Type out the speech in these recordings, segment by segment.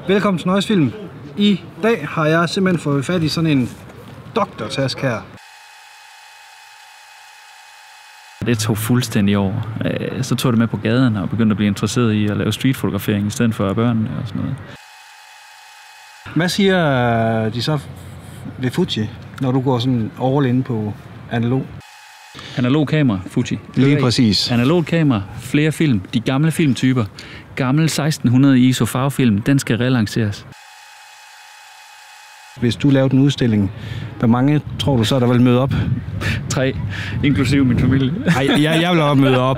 Velkommen til Noise Film. I dag har jeg simpelthen fået fat i sådan en doktortask her. Det tog fuldstændig over. Så tog det med på gaden og begyndte at blive interesseret i at lave streetfotografering i stedet for børn og sådan noget. Hvad siger de så ved Fuji, når du går sådan all in på analog? Analog kamera, Fuji. Lige præcis. Analog kamera, flere film, de gamle filmtyper. Gammel 1600 ISO farvefilm, den skal relanceres. Hvis du lavede en udstilling, hvor mange tror du så, der vil møde op? 3, inklusive min familie. Nej, jeg vil også møde op,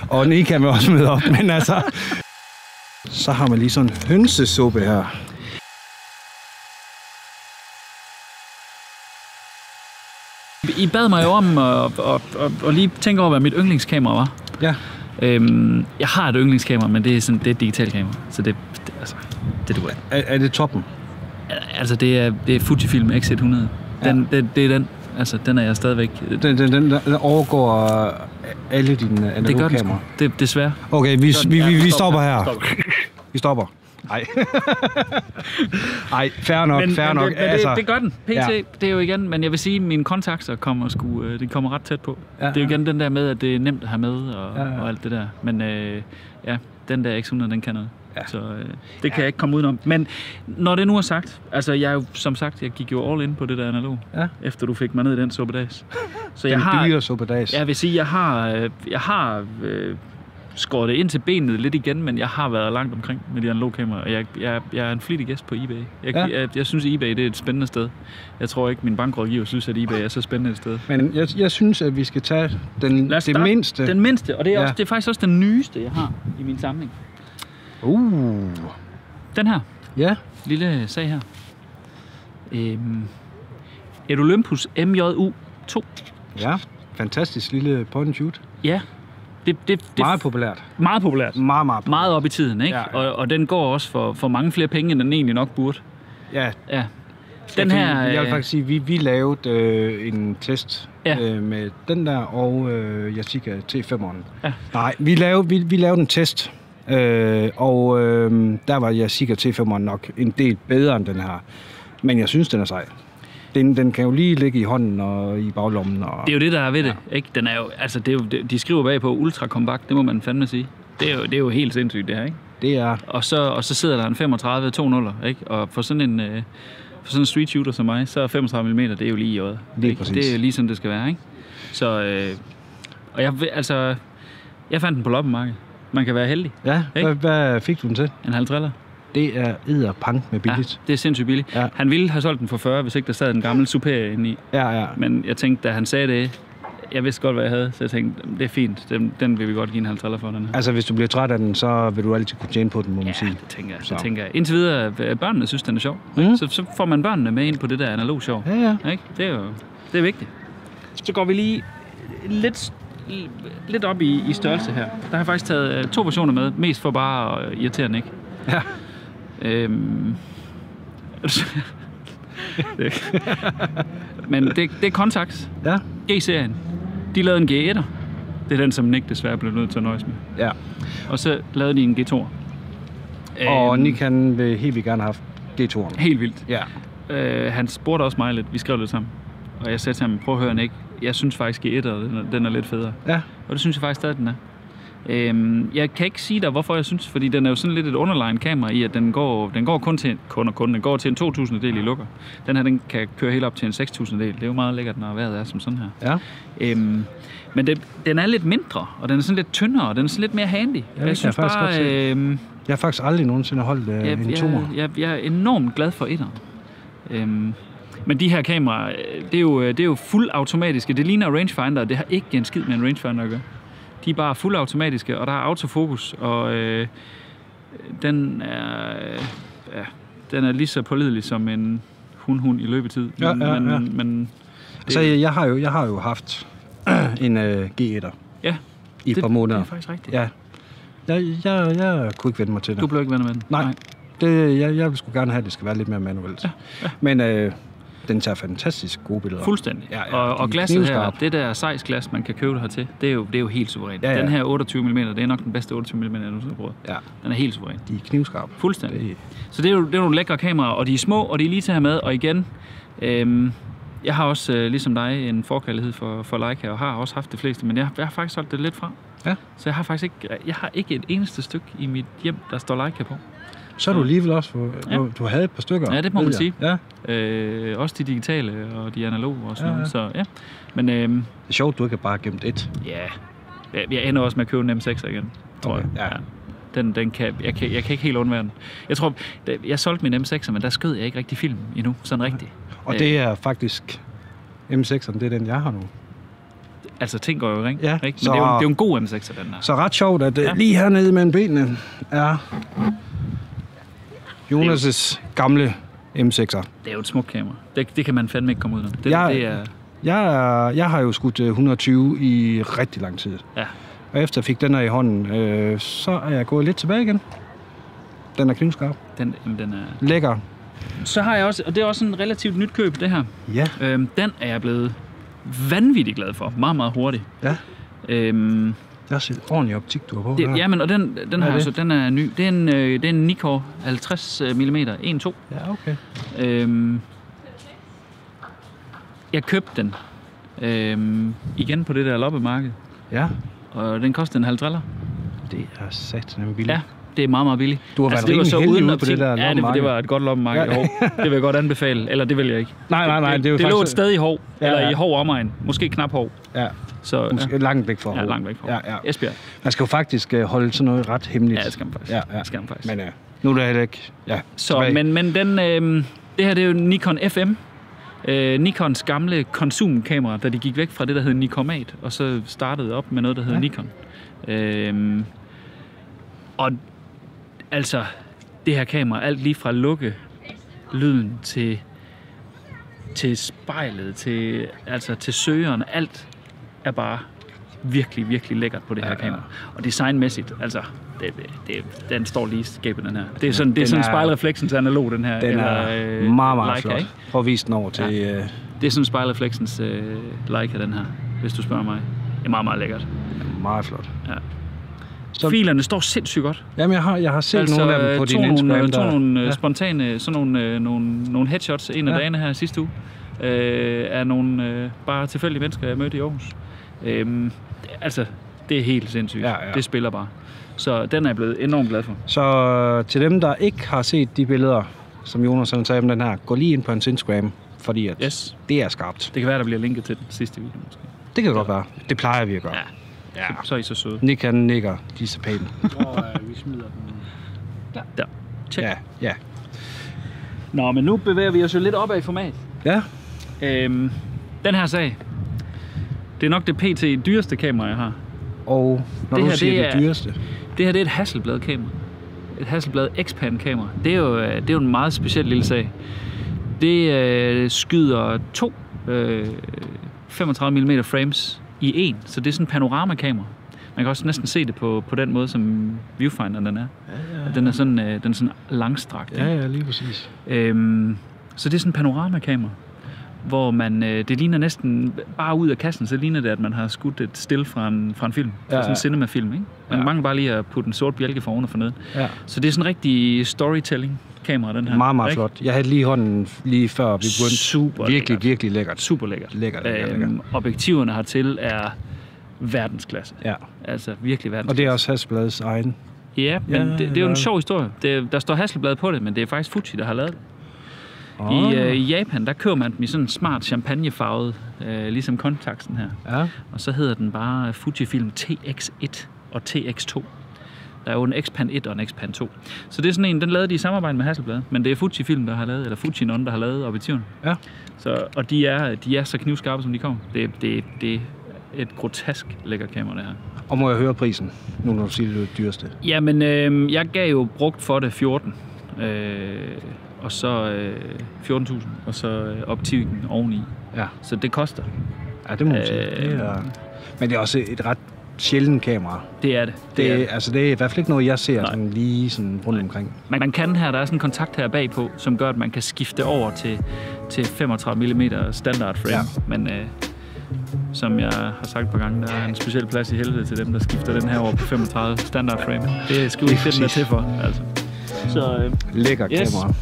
og Nika vil også møde op, men altså... Så har man lige sådan en hønsesuppe her. I bad mig jo om at lige tænke over, hvad mit yndlingskamera var. Ja. Jeg har et yndlingskamera, men det er et digitalt kamera, så det duer. Er det toppen? Altså, det er Fujifilm X100. Det er den. Altså, den er jeg stadigvæk... Den overgår alle dine analoge kameraer? Det gør desværre. Okay, vi stopper her. Vi stopper. Nej, fair nok. Men altså, det gør den. PT, det er jo igen, men jeg vil sige, at mine kontakter kommer ret tæt på. Ja, det er jo igen den der med, at det er nemt at have med og alt det der. Men den der X100, den kan noget. Ja. Så det kan jeg ikke komme udenom. Men når det nu er sagt, altså jeg gik jo all in på det der analog, efter du fik mig ned i den suppedags. Så den dyre suppedags. Jeg vil sige, jeg har skåret det ind til benet lidt igen, men jeg har været langt omkring med de analoge kameraer. Jeg er en flittig gæst på eBay. Jeg synes, eBay det er et spændende sted. Jeg tror ikke, min bankrådgiver synes, at eBay er så spændende et sted. Men jeg synes, at vi skal tage det mindste. Den mindste, og det er faktisk også den nyeste, jeg har i min samling. Den her. Ja. Lille sag her. Et Olympus MJU 2. Ja, fantastisk lille point and shoot. Ja. Det meget populært. Meget populært. Meget populært. Meget op i tiden, ikke? Ja. Og den går også for mange flere penge, end den egentlig nok burde. Ja. Den her... Jeg vil faktisk sige, vi lavede en test med den der og Yashica T5'eren. Ja. Nej, vi lavede en test. Der var Yashica T5'eren nok en del bedre end den her. Men jeg synes, den er sej. Den kan jo lige ligge i hånden og i baglommen. Og... Det er jo det, der er ved det, ikke? Den er jo, altså, de skriver bag på ultra kompakt, det må man fandme sige. Det er jo helt sindssygt, det her, ikke? Det er... Og så sidder der en 35 2.0'er, ikke? Og for sådan en street shooter som mig, så er 35 mm, det er jo lige i øjet. Det er jo lige sådan, det skal være, ikke? Så, og jeg fandt den på loppemarkedet. Man kan være heldig. Ja, hvad fik du den til? En 50'er. Det er edderpunk med billigt. Ja, det er sindssygt billigt. Ja. Han ville have solgt den for 40, hvis ikke der sad en gammel Super inde i. Ja. Men jeg tænkte, da han sagde det, jeg vidste godt, hvad jeg havde, så jeg tænkte, det er fint, den vil vi godt give en 50'er for. Den her. Altså, hvis du bliver træt af den, så vil du altid kunne tjene på den, må man sige. Ja, det tænker jeg. Indtil videre, børnene synes, den er sjov. Så får man børnene med ind på det der analog sjov. Ja. Ikke? Det er vigtigt. Så går vi lige lidt op i størrelse her. Der har jeg faktisk taget 2 versioner med, mest for bare at irritere den, ikke? Ja. Men det er Contax. Ja. G-serien. De lavede en G1'er. Det er den, som Nick desværre blev nødt til at nøjes med. Ja. Og så lavede de en G2'er. Og Nick han vil helt vildt gerne have haft G2'eren. Helt vildt. Ja. Han spurgte også mig lidt. Vi skrev lidt sammen. Og jeg sagde til ham, prøv at høre Nick. Jeg synes faktisk G1'er, den er lidt federe. Ja. Og det synes jeg faktisk stadig, den er. Jeg kan ikke sige dig, hvorfor jeg synes, fordi den er jo sådan lidt et underline kamera i, at den går kun til den går til en 2.000 del i lukker. Den her, den kan køre helt op til en 6.000 del. Det er jo meget lækkert, når vejret er som sådan her. Ja. Men den er lidt mindre, og den er sådan lidt tyndere, og den er sådan lidt mere handy. Jeg synes bare... jeg har faktisk aldrig nogensinde holdt en toer. Jeg er enormt glad for etteren. Men de her kameraer, det er jo fuld automatiske. Det ligner rangefinder, det har ikke en skid med en rangefinder at gøre. De er bare fuld automatiske, og der er autofokus, og den er lige så pålidelig som en hund i løbetid. Men altså, jeg har jo haft en G1'er i et par måneder. Det er faktisk rigtigt. Ja. Jeg kunne ikke vende mig til det. Du blev ikke venner med den? Nej. Jeg vil sgu gerne have, at det skal være lidt mere manuelt. Ja. Men den tager fantastisk gode billeder. Fuldstændig. Ja, og glasset her, det der sejsglas, man kan købe hertil, det er jo helt suverænt. Ja. Den her 28 mm, det er nok den bedste 28 mm, jeg nogensinde har prøvet. Ja. Den er helt suveræn. De er knivskarpe. Fuldstændig. Så det er jo nogle lækre kameraer, og de er små, og de er lige til at have med. Og igen, jeg har også, ligesom dig, en forkærlighed for Leica, og har også haft det fleste, men jeg har faktisk solgt det lidt fra. Ja. Så jeg har ikke et eneste stykke i mit hjem, der står Leica på. Så er du alligevel også du havde et par stykker. Ja, det må man sige. Ja. Også de digitale og de analoge og sådan noget. Så, ja. Men, det er sjovt, du ikke har bare gemt et. Ja, jeg ender også med at købe en M6 igen, tror jeg. Ja. Den kan, jeg kan ikke helt undvære den. Jeg tror, jeg solgte min M6'er, men der skød jeg ikke rigtig film endnu, sådan rigtigt. Og det er faktisk M6'eren, det er den, jeg har nu. Altså, ting går jo, ikke? Ja, men det er jo en god M6'er, den der. Så ret sjovt, at lige hernede mellem benene er Jonas' gamle M6'er. Det er jo et smukt kamera. Det kan man fandme ikke komme ud af. Jeg har jo skudt 120 i rigtig lang tid. Ja. Og efter jeg fik den her i hånden, så er jeg gået lidt tilbage igen. Den er knivskarp. Den er lækker. Så har jeg også, og det er også en relativt nyt køb, det her. Ja. Den er jeg blevet vanvittigt glad for. Meget, meget hurtigt. Ja. Det er også et ordentligt optik, du har på. Jamen, og den her, altså, den er ny. Det er en Nikkor 50 mm 1.2. Ja, okay. Jeg købte den igen på det der loppemarked. Ja. Og den koster en 50. Det er satan billigt. Ja, det er meget, meget billigt. Du har været rimelig heldig ude på det der loppemarked. Ja, det var et godt loppemarked i Hov. Det vil jeg godt anbefale. Eller det vil jeg ikke. Nej. Det lå et sted i Hov. Eller i Hov omegn. Måske knap Hov. Ja. Så, måske langt væk fra Hov. Ja, langt væk fra Hov. Ja. Esbjerg. Man skal jo faktisk holde sådan noget ret hemmeligt. Ja, det skal man faktisk. Men nu er det heller ikke... Ja, så, men den... det her, det er jo Nikon FM. Nikons gamle konsumkamera, da de gik væk fra det, der hed Nikomat, og så startede op med noget, der hed Nikon. Og altså, det her kamera, alt lige fra lukke lyden til spejlet, til søgeren, alt er bare virkelig, virkelig lækkert på det her kamera. Og designmæssigt, altså, den står lige i skabet, den her. Det er sådan spejlrefleksens analog, den her. Den er meget flot. Ikke? Prøv at vise den over til... Det er sådan spejlrefleksens Leica, den her, hvis du spørger mig. Det er meget, meget lækkert. Meget flot. Ja. Så filerne står sindssygt godt. Jamen, jeg har set nogle af dem på din Instagram. Jeg tog nogle spontane, sådan nogle headshots en af dagene her sidste uge, af nogle bare tilfældige mennesker, jeg mødte i Aarhus. Altså, det er helt sindssygt. Ja. Det spiller bare. Så den er jeg blevet enormt glad for. Så til dem, der ikke har set de billeder, som Jonas sagde om den her, gå lige ind på hans Instagram, fordi at det er skarpt. Det kan være, der bliver linket til den sidste video måske. Det kan godt være. Det plejer vi at gøre. Ja. Så er I så søde. Nick han nikker, de er så pæne. Vi smider den der. Check. Ja. Nå, men nu bevæger vi os jo lidt opad i format. Ja. Den her sag, det er nok det pt. Dyreste kamera, jeg har. Og når det du siger det dyreste? Det her, det er et Hasselblad-kamera. Et Hasselblad X-Pan-kamera. Det er jo en meget speciel lille sag. Det skyder 2 35 mm frames i en, så det er sådan en panoramakamera. Man kan også næsten se det på den måde, som viewfinderen den er. Ja. Den er sådan langstrakt. Ja, lige præcis. Så det er sådan en panoramakamera, hvor man, det ligner næsten bare ud af kassen, så ligner det, at man har skudt et still fra en film. Ja. Sådan en cinema-film, ikke? Man mangler bare lige at putte en sort bjælke for oven og for neden. Ja. Så det er sådan en rigtig storytelling-kamera, den her. Meget, meget flot. Jeg havde lige hånden lige før vi begyndte. Super virkelig lækkert. Super lækkert. Lækkert. Objektiverne hertil er verdensklasse. Ja. Altså virkelig verdensklasse. Og det er også Hasselblads egen. Ja, men det er jo en sjov historie. Der står Hasselblad på det, men det er faktisk Fuji, der har lavet det. I Japan, der køber man den i sådan en smart champagnefarvet, ligesom kontakten her. Ja. Og så hedder den bare Fujifilm TX1 og TX2. Der er jo en X-Pan 1 og en X-Pan 2. Så det er sådan en, den lavede de i samarbejde med Hasselblad. Men det er Fujifilm, der har lavet, eller Fujinon, der har lavet objektiverne. Ja. Og de er så knivskarpe, som de kommer. Det er et grotesk lækker kamera, det her. Og må jeg høre prisen, nu når du siger det dyreste? Jamen, jeg gav jo brugt for det 14. Og så 14.000, og så optikken oveni. Ja. Så det koster. Ja, det må man sige. Men det er også et ret sjældent kamera. Det er det. Det er i hvert fald ikke noget, jeg ser sådan lige sådan rundt omkring. Man kan her, der er sådan en kontakt her bagpå, som gør, at man kan skifte over til 35 mm standard frame. Ja. Men som jeg har sagt et par gange, der er en speciel plads i helvede til dem, der skifter den her over på 35 standard frame. Det skal vi ikke det, den er til for. Altså. Så, lækker kamera.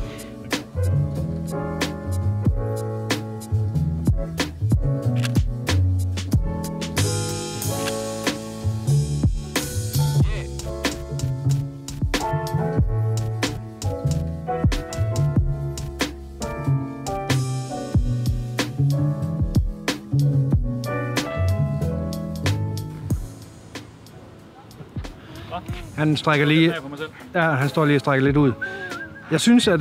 Han strækker lige. Ja, han står lige og strækker lidt ud. Jeg synes, at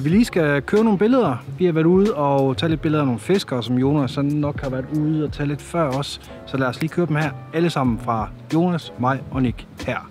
vi lige skal køre nogle billeder. Vi har været ude og tage lidt billeder af nogle fiskere, som Jonas så nok har været ude og tage lidt før os. Så lad os lige køre dem her. Alle sammen fra Jonas, mig og Nick her.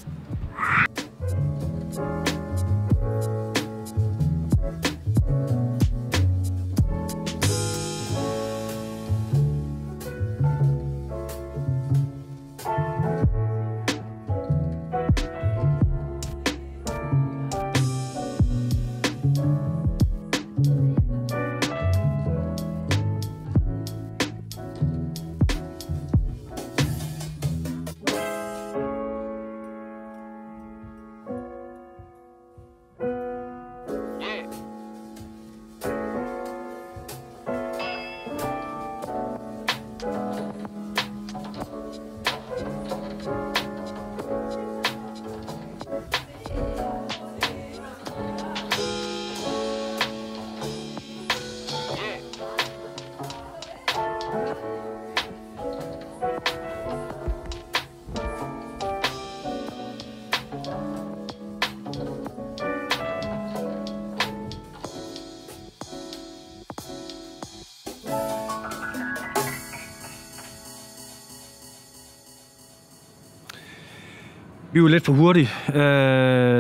Vi er jo lidt for hurtige.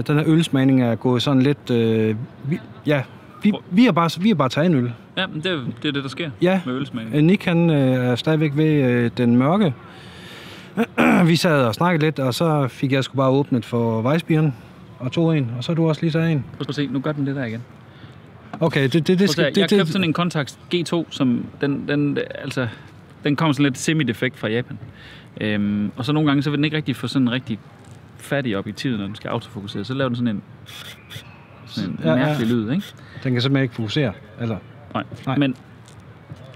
Den her ølsmagning er gået sådan lidt... Vi har bare taget en øl. Ja, men det er det, der sker med ølsmagning. Nick han er stadigvæk ved den mørke. Vi sad og snakkede lidt, og så fik jeg sgu bare åbnet for Weissbieren og tog en, og så du også lige taget en. Prøv at se, nu gør den det der igen. Okay, jeg købte sådan en Contax G2, som den kom sådan lidt semi-defekt fra Japan. Og så nogle gange, så vil den ikke rigtig få sådan en rigtig fattig objektiv, når den skal autofokusere. Så laver den sådan en mærkelig lyd, ikke? Den kan simpelthen ikke fokusere, eller? Nej. Men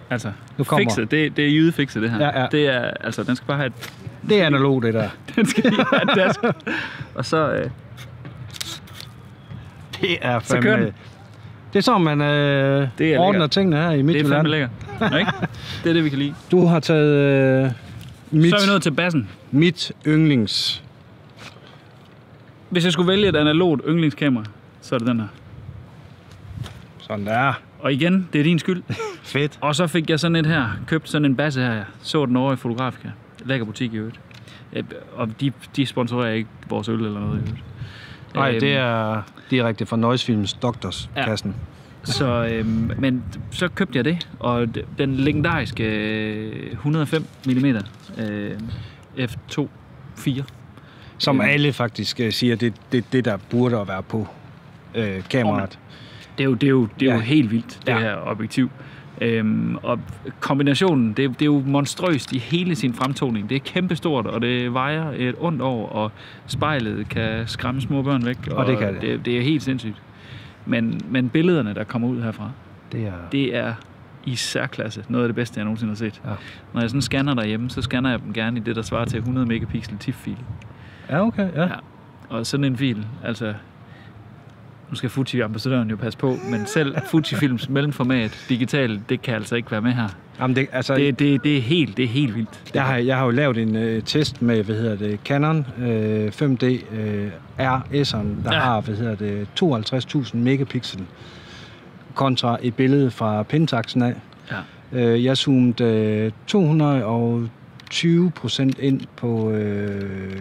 altså, fikset, det er jydefikset, det her. Ja. Det er, altså, den skal bare have et... Det er analog, det der. Den skal lige have et dask. Og så... Det er fandme... Det er sådan, man ordner tingene her i Midtjylland. Det er fandme lækker. Ikke? Det er det, vi kan lide. Du har taget... Så er vi nået til bassen. Mit yndlings. Hvis jeg skulle vælge et analogt yndlingskamera, så er det den her. Sådan der. Og igen, det er din skyld. Fedt. Og så fik jeg sådan et her, købt sådan en basse her. Jeg så den over i Fotografika. Lækker butik i øvrigt. Og de sponsorerer ikke vores øl eller noget i øvrigt. Nej, det er direkte fra Noisefilms Doctors-kassen. Så, men så købte jeg det, og den legendariske 105 mm f2.4. Som alle faktisk siger, det der burde at være på kameraet. Det er jo helt vildt, det her objektiv. Og kombinationen, det er jo monstrøst i hele sin fremtoning. Det er kæmpestort, og det vejer et ondt år, og spejlet kan skræmme små børn væk. Og det kan det. Det er helt sindssygt. Men billederne, der kommer ud herfra, det er i særklasse noget af det bedste, jeg nogensinde har set. Ja. Når jeg sådan scanner derhjemme, så scanner jeg dem gerne i det, der svarer til 100 megapixel TIFF-fil. Ja, okay, ja. Og sådan en fil, altså... Nu skal Fuji-ambassadøren jo passe på, men selv Fujifilms mellemformat digital, det kan altså ikke være med her. Jamen det er helt vildt. Jeg har jo lavet en test med, Canon 5D RS'eren, der har, 52.000 megapixel kontra et billede fra Pentaxen af. Ja. Jeg zoomede 220% ind på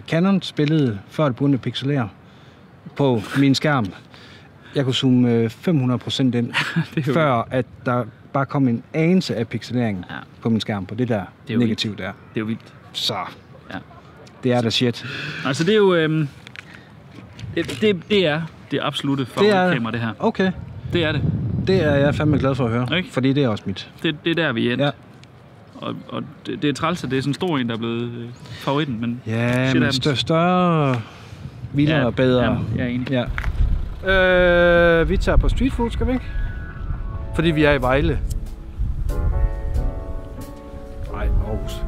Canons billede, før det begyndte at pixelere på min skærm. Jeg kunne zoome 500% ind, før at der bare kom en anelse af pixelering på min skærm, på det der negativ der. Det er jo vildt. Så, det er da shit. Altså det er jo, det er det absolutte favoritkamera, det her. Okay. Det er det. Det er jeg fandme glad for at høre, ikke? fordi det er også mit. Det er der, vi er endt. Ja. Og det er træls, at det er sådan en stor en, der er blevet favoritten, men... Ja, men større, vildere og bedre. Ja, jeg er enig. Ja. Vi tager på street food, skal vi ikke? Fordi vi er i Vejle. Nej, Aarhus.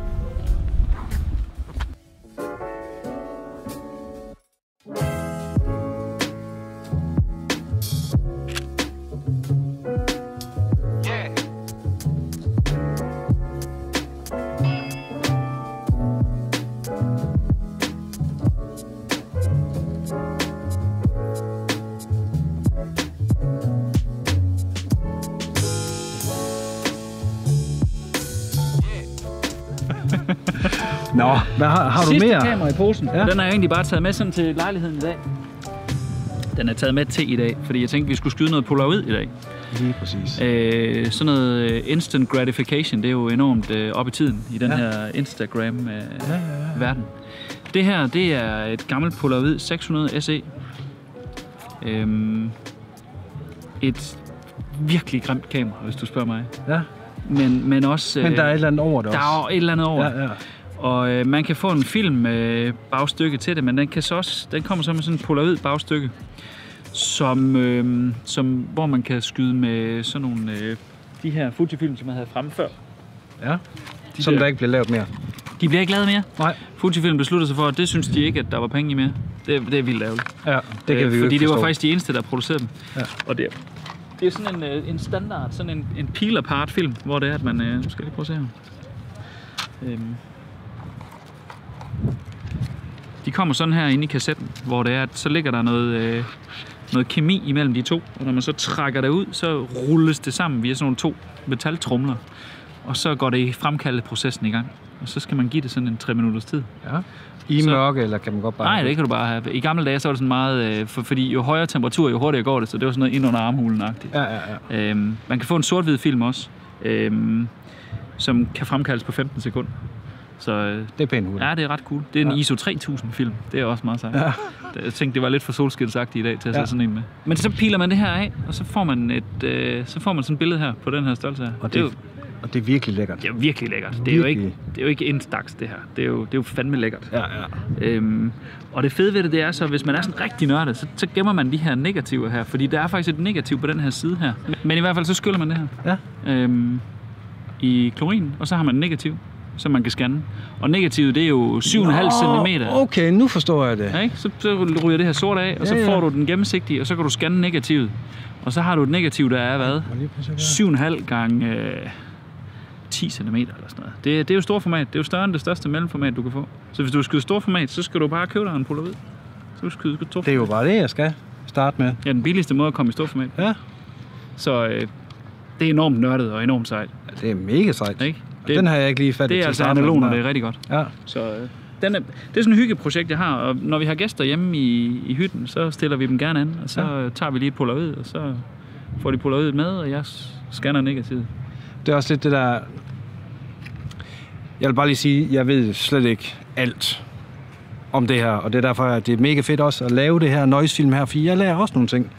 Nå, hvad har du mere? Sidste kamera i posen. Ja. Den har jeg egentlig bare taget med sådan til lejligheden i dag. Den er taget med til i dag, fordi jeg tænkte, vi skulle skyde noget Polaroid i dag. Lige præcis. Sådan noget instant gratification, det er jo enormt op i tiden i den her Instagram-verden. Det her, det er et gammelt Polaroid 600 SE. Et virkelig grimt kamera, hvis du spørger mig. Ja. Men også... Men der er et eller andet over det også. Der er et eller andet over. Ja. Og man kan få en film bagstykke til det, men den kommer så med sådan en Polaroid bagstykke, hvor man kan skyde med sådan nogle de her Fujifilm, som jeg havde fremme før. Ja. Som der ikke bliver lavet mere. De bliver ikke lavet mere? Nej. Fujifilm besluttede sig for, at det synes de ikke, at der var penge i mere. Det er vildt ærgerligt. Ja, det kan vi jo fordi ikke det var faktisk de eneste, der producerede dem. Ja. Og det er sådan en standard, sådan en peel-apart film, hvor det er, at man... Nu skal jeg lige prøve at se her. De kommer sådan her inde i kassetten, hvor det er, at så ligger der noget kemi imellem de to. Og når man så trækker det ud, så rulles det sammen via sådan nogle 2 metaltrumler. Og så går det i fremkaldeprocessen i gang. Og så skal man give det sådan en 3 minutters tid. Ja. I mørke, eller kan man godt bare... Nej, det kan du bare have. I gamle dage så var det sådan meget... fordi jo højere temperatur, jo hurtigere går det. Så det var sådan noget ind under armhulen-agtigt. Ja. Man kan få en sort-hvid film også, som kan fremkaldes på 15 sekunder. Så, det er pænt hurtigt. Ja, det er ret cool. Det er en ISO 3000 film. Det er også meget sejt. Ja. Jeg tænkte, det var lidt for solskinsagtigt i dag til at sætte sådan en med. Men så piler man det her af, og så får man sådan et billede her på den her størrelse her. Og det er virkelig lækkert. Det er virkelig lækkert. Det er jo ikke instax, det her. Det er jo fandme lækkert. Ja. Og det fede ved det er så, hvis man er sådan rigtig nørdet, så gemmer man de her negativer her. Fordi der er faktisk et negativ på den her side her. Men i hvert fald så skyller man det her. Ja. I klorin, og så har man en negativ, som man kan scanne. Og negativet, det er jo 7,5 cm. Okay, nu forstår jeg det. Ja, ikke? Så ryger det her sort af, og så får du den gennemsigtige, og så kan du scanne negativet. Og så har du et negativ, der er hvad? 7,5 gange 10 cm eller sådan noget. Det er jo stort format. Det er jo større end det største mellemformat, du kan få. Så hvis du skyder stort format, så skal du bare købe dig en Polaroid. Så du skyde stort format. Det er jo bare det, jeg skal starte med. Ja, den billigste måde at komme i stort format. Ja. Så det er enormt nørdet og enormt sejt. Ja, det er mega sejt. Ikke? Den har jeg ikke lige fat i. Det er altså analoner, det er rigtig godt. Ja. Så det er sådan et hyggeprojekt, jeg har. Og når vi har gæster hjemme i hytten, så stiller vi dem gerne an. Og så tager vi lige et Polaroid, og så får de Polaroid med, og jeg scanner negativet. Det er også lidt det der... Jeg vil bare lige sige, jeg ved slet ikke alt om det her. Og det er derfor, at det er mega fedt også at lave det her noise-film her, for jeg lærer også nogle ting.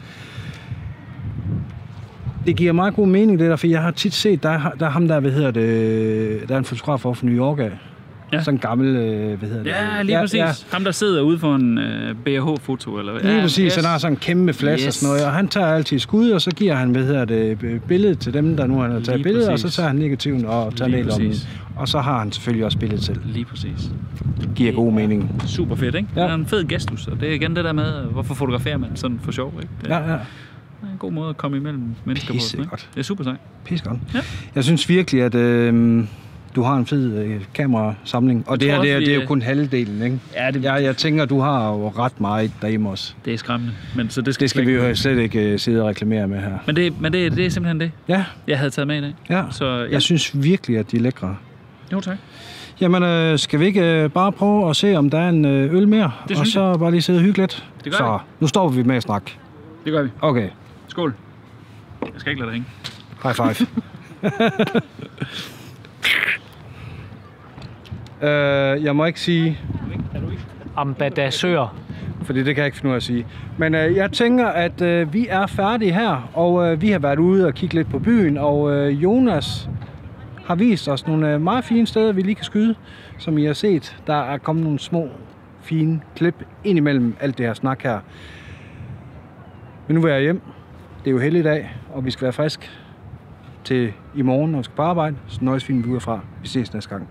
Det giver meget god mening, det der, for jeg har tit set, der er ham der, der er en fotograf fra New York af. Ja. Sådan en gammel, Ja, lige præcis. Ja. Ham, der sidder ude for en BH-foto, eller hvad? Lige præcis, han har sådan en kæmpe flash og sådan noget, og han tager altid skud, og så giver han, billedet til dem, der nu han har taget billeder, og så tager han negativen og tager del om den. Og så har han selvfølgelig også billedet til. Lige præcis. Det giver god mening. Super fedt, ikke? Ja. Det er en fed gestus, og det er igen det der med, hvorfor fotograferer man sådan for sjov, ikke? Det er en god måde at komme imellem mennesker på. Pissegodt. Det er super sejt. Pissegodt. Ja. Jeg synes virkelig, at du har en fed kamerasamling, og det er jo kun halvdelen, ikke? Ja, jeg tænker, du har jo ret meget derhjemme også. Det er skræmmende, men så det skal vi jo slet ikke sidde og reklamere med her. Men det er simpelthen det, jeg havde taget med i dag. Ja, så jeg synes virkelig, at de er lækre. Jo, tak. Jamen, skal vi ikke bare prøve at se, om der er en øl mere, og så bare lige sidde hyggeligt? Det gør så nu står vi med at snakke. Det gør vi. Okay. Skål. Jeg skal ikke lade dig hænge. High five. Jeg må ikke sige... Ambassadør fordi det kan jeg ikke finde ud af at sige. Men jeg tænker, at vi er færdige her, og vi har været ude og kigge lidt på byen, og Jonas har vist os nogle meget fine steder, vi lige kan skyde, som I har set. Der er kommet nogle små, fine klip ind imellem alt det her snak her. Men nu vil jeg hjem. Det er jo helligdag, og vi skal være frisk til i morgen, når vi skal på arbejde. Så nøjes filmen vi udefra. Vi ses næste gang.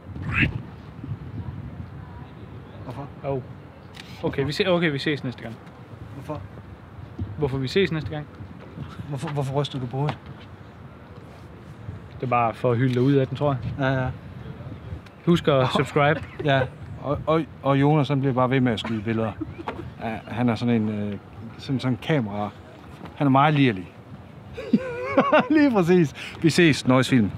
Hvorfor? Oh. Okay, vi ses næste gang. Hvorfor? Hvorfor vi ses næste gang? Hvorfor ryster du på hovedet? Det er bare for at hylde dig ud af den, tror jeg. Ja. Husk at subscribe. Ja, og Jonas han bliver bare ved med at skyde billeder. Ja, han er sådan en kamera. Han er meget lirlig. Lige præcis. Vi ses, nøjes film.